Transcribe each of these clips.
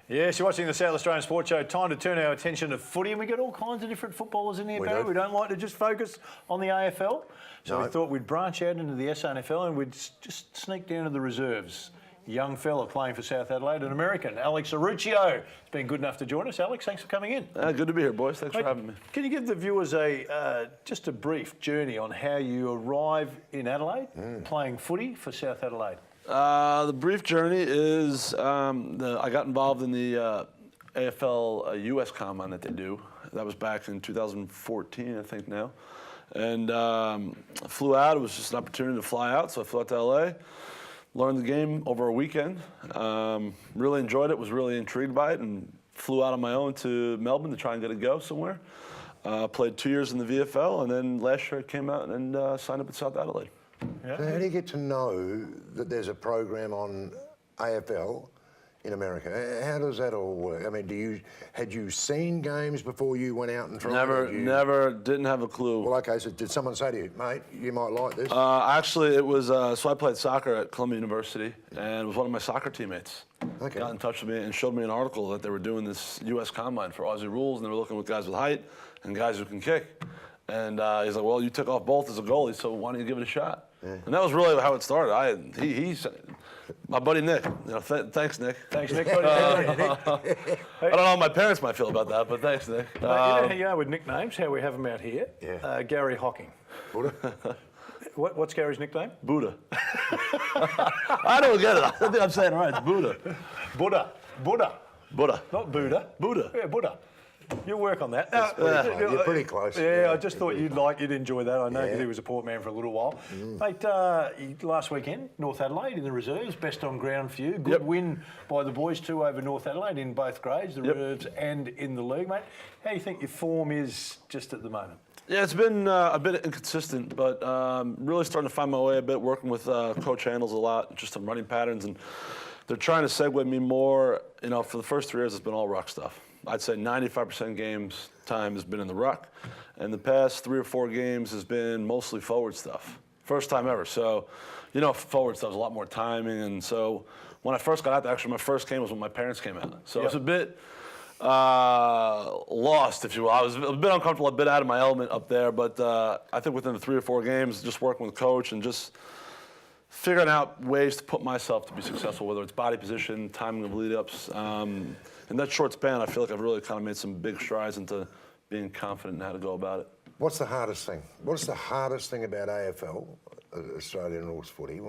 Yes, you're watching the South Australian Sports Show. Time to turn our attention to footy, and we've got all kinds of different footballers in here, Barry. We don't like to just focus on the AFL. So we thought we'd branch out into the SANFL and we'd just sneak down to the reserves. A young fella playing for South Adelaide, an American, Alex Aurrichio. It's been good enough to join us. Alex, thanks for coming in. Good to be here, boys. Thanks for having me. Can you give the viewers just a brief journey on how you arrive in Adelaide playing footy for South Adelaide? The brief journey is I got involved in the AFL US Combine that they do. That was back in 2014, I think now. And I flew out. It was just an opportunity to fly out, so I flew out to LA, learned the game over a weekend. Really enjoyed it, was really intrigued by it, and flew out on my own to Melbourne to try and get a go somewhere. Played 2 years in the VFL, and then last year I came out and signed up at South Adelaide. Yeah. So how do you get to know that there's a program on AFL in America? How does that all work? I mean, had you seen games before you went out and tried? Never, didn't have a clue. Well, okay, so did someone say to you, mate, you might like this? Actually, it was, so I played soccer at Columbia University, and it was one of my soccer teammates. Okay. Got in touch with me and showed me an article that they were doing this US Combine for Aussie rules, and they were looking with guys with height and guys who can kick. And he's like, well, you took off both as a goalie, so why don't you give it a shot? Yeah. And that was really how it started. He's my buddy Nick. You know, thanks, Nick. Thanks, Nick. Buddy. I don't know how my parents might feel about that, but thanks, Nick. You know how you are with nicknames, how we have them out here. Yeah. Gary Hocking. Buddha? What's Gary's nickname? Buddha. I don't get it. I think I'm saying it right. It's Buddha. Buddha. Not Buddha. Buddha. Yeah, Buddha. You'll work on that. You're pretty close. Yeah, I just thought you'd enjoy that. I know because he was a Port man for a little while. Mate, last weekend, North Adelaide in the reserves, best on ground for you. Good win by the boys too over North Adelaide in both grades, the reserves and in the league, mate. How do you think your form is just at the moment? Yeah, it's been a bit inconsistent, but really starting to find my way a bit, working with Coach Handles a lot, just on running patterns, and they're trying to segue me more. You know, for the first 3 years, it's been all ruck stuff. I'd say 95% games time has been in the ruck, and the past 3 or 4 games has been mostly forward stuff. First time ever. So, you know, forward stuff is a lot more timing, and so when I first got out there, actually my first game was when my parents came out. So it was a bit lost, if you will. I was a bit uncomfortable, a bit out of my element up there, but I think within the 3 or 4 games, just working with coach and just figuring out ways to put myself to be successful, whether it's body position, timing of lead-ups. In that short span, I feel like I've really kind of made some big strides into being confident in how to go about it. What's the hardest thing? What's the hardest thing about AFL, Australian Rules Footy,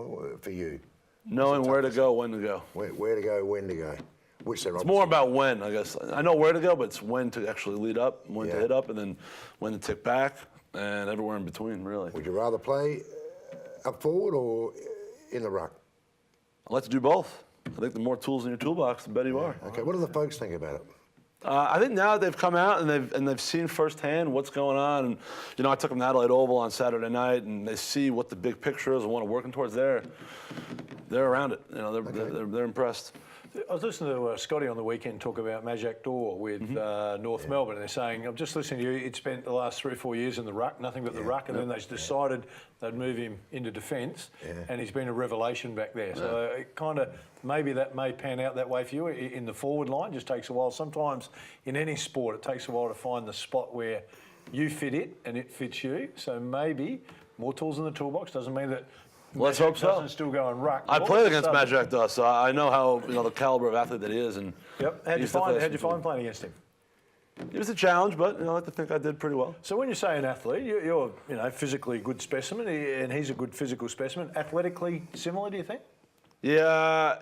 for you? Knowing where to go, when to go. Where to go, when to go. Which it's more about when, I guess. I know where to go, but it's when to actually lead up, when to hit up, and then when to tick back, and everywhere in between, really. Would you rather play up forward or in the ruck? I like to do both. I think the more tools in your toolbox, the better you are. Okay, what do the folks think about it? I think now they've come out and they've seen firsthand what's going on. And you know, I took them to Adelaide Oval on Saturday night, and they see what the big picture is and what I'm working towards. They're around it. You know, they're impressed. I was listening to Scotty on the weekend talk about Majak Dor with North Melbourne, and they're saying, I'm just listening to you, he'd spent the last 3 or 4 years in the ruck, nothing but the ruck, and then they decided they'd move him into defence, and he's been a revelation back there. So it kind of, maybe that may pan out that way for you in the forward line, just takes a while. Sometimes in any sport, it takes a while to find the spot where you fit it and it fits you. So maybe more tools in the toolbox doesn't mean that let's hope so. Doesn't still go and ruck. I played against Majak Dor, so I know how the caliber of athlete that he is. And how'd you find playing against him? It was a challenge, but I like to think I did pretty well. So when you say an athlete, you're physically a good specimen, and he's a good physical specimen. Athletically similar, do you think? Yeah.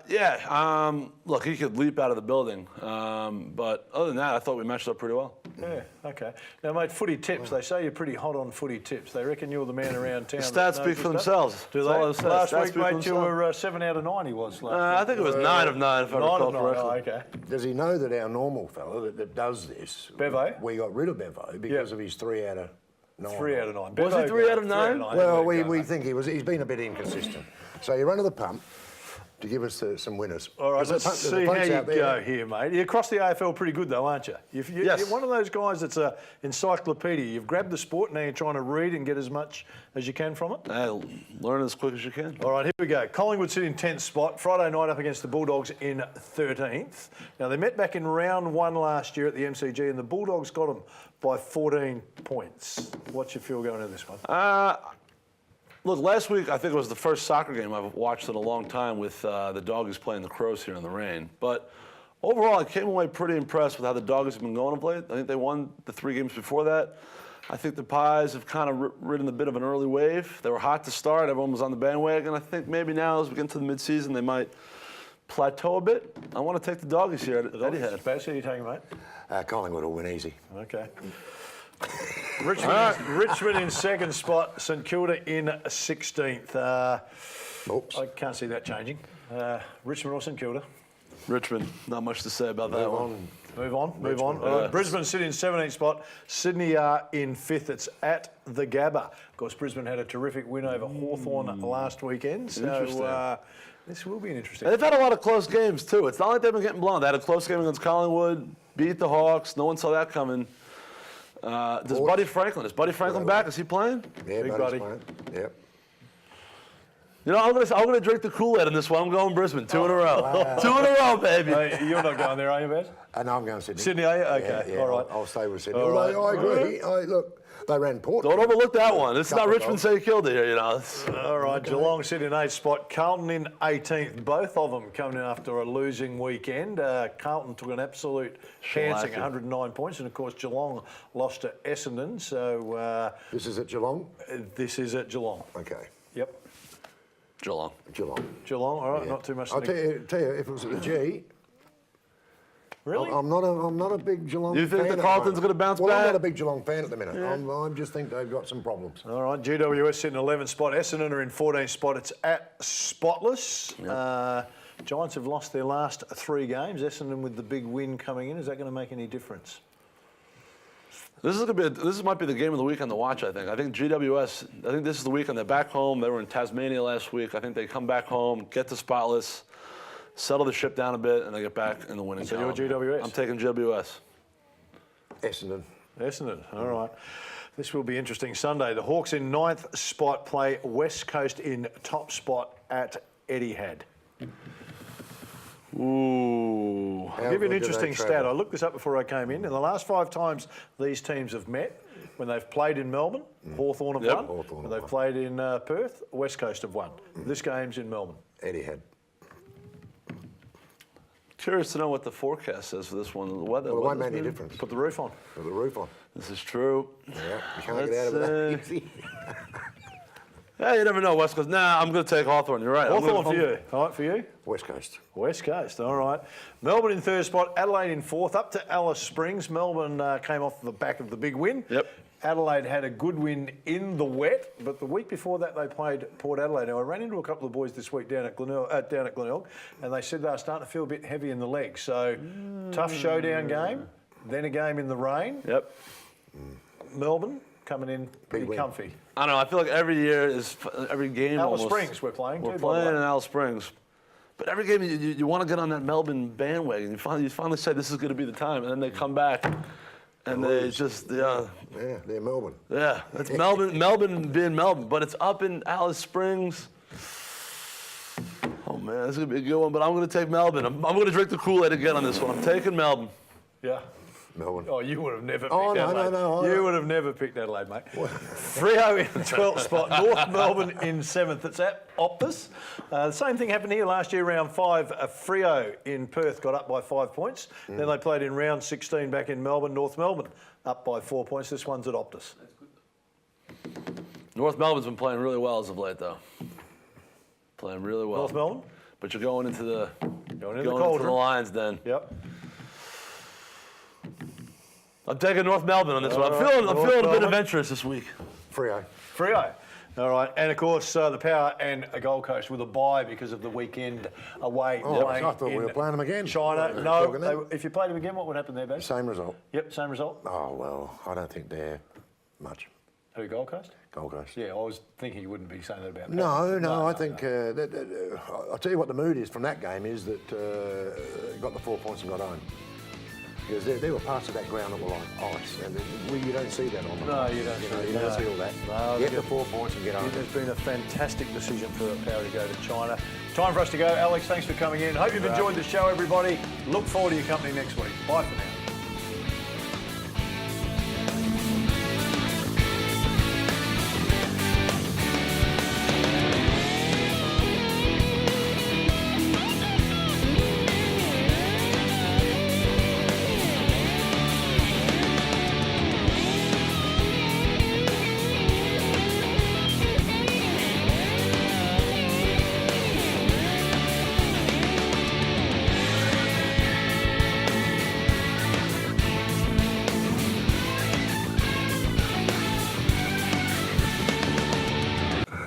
Look, he could leap out of the building, but other than that, I thought we matched up pretty well. Yeah, okay. Now, mate, footy tips. They say you're pretty hot on footy tips. They reckon you're the man around town. The stats speak for themselves. Do they? Last week, mate, you were 7 out of 9. He was. I think it was 9 of 9, if I recall correctly. Oh, okay. Does he know that our normal fella that does this, Bevo? We got rid of Bevo because of his 3 out of 9. 3 out of 9. Was he 3 out of 9? Well, we think he's been a bit inconsistent. So you run to the pump. to give us some winners. All right, 'Cause let's there's a see how bunch you out there. go here, mate. You're across the AFL pretty good, though, aren't you? Yes. You're one of those guys that's an encyclopedia. You've grabbed the sport, now you're trying to read and get as much as you can from it. Hey, learn as quick as you can. All right, here we go. Collingwood sit in 10th spot. Friday night up against the Bulldogs in 13th. Now, they met back in round 1 last year at the MCG, and the Bulldogs got them by 14 points. What's your feel going into this one? Look, last week I think it was the first soccer game I've watched in a long time with the Doggies playing the Crows here in the rain. But overall, I came away pretty impressed with how the Doggies have been going of late. I think they won the 3 games before that. I think the Pies have kind of ridden a bit of an early wave. They were hot to start. Everyone was on the bandwagon. I think maybe now as we get into the midseason, they might plateau a bit. I want to take the Doggies here at Etihad. Space, who are you taking, mate? Collingwood will win easy. Okay. Richmond in 2nd spot, St Kilda in 16th. Oops. I can't see that changing. Richmond or St Kilda? Richmond, not much to say about that one. Move on. Yeah. Brisbane sit in 17th spot. Sydney are in 5th. It's at the Gabba. Of course, Brisbane had a terrific win over Hawthorn last weekend. Interesting. So this will be an interesting. And they've had a lot of close games, too. It's not like they've been getting blown. They had a close game against Collingwood, beat the Hawks. No one saw that coming. Is Buddy Franklin back? Is he playing? Yeah, Big Buddy's buddy. playing. Yep. You know, I'm gonna drink the Kool-Aid in this one. I'm going Brisbane. 2 in a row. Wow. 2 in a row, baby. Hey, you're not going there, are you, Baz? No, I'm going Sydney. Sydney, are you? Okay, Yeah, all right. I'll stay with Sydney. All right. I agree. Look, they ran Port. Don't overlook that one. This is not Couple Richmond goals. say killed it here, you know. All right, Geelong sit in 8th spot. Carlton in 18th. Both of them coming in after a losing weekend. Carlton took an absolute chancing, 109 points. And, of course, Geelong lost to Essendon. So This is at Geelong? this is at Geelong. Okay. Yep. Geelong. Geelong, all right, Yeah. not too much. I'll tell you, if it was at the G, Really? I'm not a big Geelong fan. You think at the the Carlton's moment. going to bounce Well, I'm back? not a big Geelong fan at the minute. I just think they've got some problems. All right, GWS sitting in 11th spot. Essendon are in 14th spot. It's at Spotless. Giants have lost their last 3 games. Essendon with the big win coming in. Is that going to make any difference? This might be the game of the weekend to watch, I think GWS, I think this is the weekend. They're back home. They were in Tasmania last week. I think they come back home, get to Spotless, settle the ship down a bit, and they get back in the winning So column. you're GWS? I'm taking GWS. Essendon. All right. This will be interesting Sunday. The Hawks in 9th spot play West Coast in top spot at Etihad. Ooh. I'll give you an good do they interesting stat. travel? I looked this up before I came in. In the last 5 times these teams have met, when they've played in Melbourne, Hawthorn have won. Hawthorn When have they've played in Perth, West Coast have won. This game's in Melbourne. Etihad. Curious to know what the forecast says for this one. The weather. Well, it won't weather's make any been- difference. Put the roof on. With the roof on. This is true. Yeah, you can't get out of that easy. Yeah, you never know, West Coast. Nah, I'm going to take Hawthorn. You're right. Hawthorn for you. All right, for you? West Coast. West Coast, all right. Melbourne in 3rd spot, Adelaide in 4th, up to Alice Springs. Melbourne came off the back of the big win. Yep. Adelaide had a good win in the wet, but the week before that they played Port Adelaide. Now I ran into a couple of boys this week down at Glenelg, and they said they were starting to feel a bit heavy in the legs. So tough showdown game, then a game in the rain. Yep. Melbourne coming in pretty win. comfy. I don't know. I feel like every year is every game. Alice almost, Springs we're playing We're too, by the playing way. in Alice Springs, but every game you want to get on that Melbourne bandwagon. You finally say this is going to be the time, and then they come back, and they just Yeah, they're Melbourne. it's Melbourne being Melbourne, but it's up in Alice Springs. Oh man, this is gonna be a good one. But I'm going to take Melbourne. I'm going to drink the Kool-Aid again on this one. I'm taking Melbourne. Yeah. Melbourne. Oh, you would have never picked Oh, no, Adelaide. no, You would have never picked Adelaide, mate. Freo in 12th spot, North Melbourne in 7th. It's at Optus. The same thing happened here last year, round 5. Freo in Perth got up by 5 points. Then they played in round 16 back in Melbourne. North Melbourne up by 4 points. This one's at Optus. North Melbourne's been playing really well as of late, though. Playing really well. North Melbourne? But you're going into the Going into the the cauldron. Lions then. Yep. I'm taking North Melbourne on this one. I'm All right, feeling North a bit Melbourne. adventurous this week. Freo. Freo. All right, and of course the Power and a Gold Coast with a bye because of the weekend away. Oh, playing I thought we in were playing them again. China. Talking No, that. if you played them again, what would happen there, Baz? Same result. Yep, same result. Oh, well, I don't think they're much. Who, Gold Coast? Gold Coast. Yeah, I was thinking you wouldn't be saying that about No, I think I'll tell you what the mood is from that game is that got the 4 points and got home. Because there were parts of that ground that were like ice, and you don't see that on the No, you don't. You don't see all that. No, Get the 4 points and get home. It's been a fantastic decision for Power to go to China. Time for us to go. Alex, thanks for coming in. Hope you've enjoyed the show, everybody. Look forward to your company next week. Bye for now.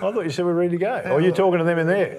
I thought you said we're ready to go. Or are you talking to them in there?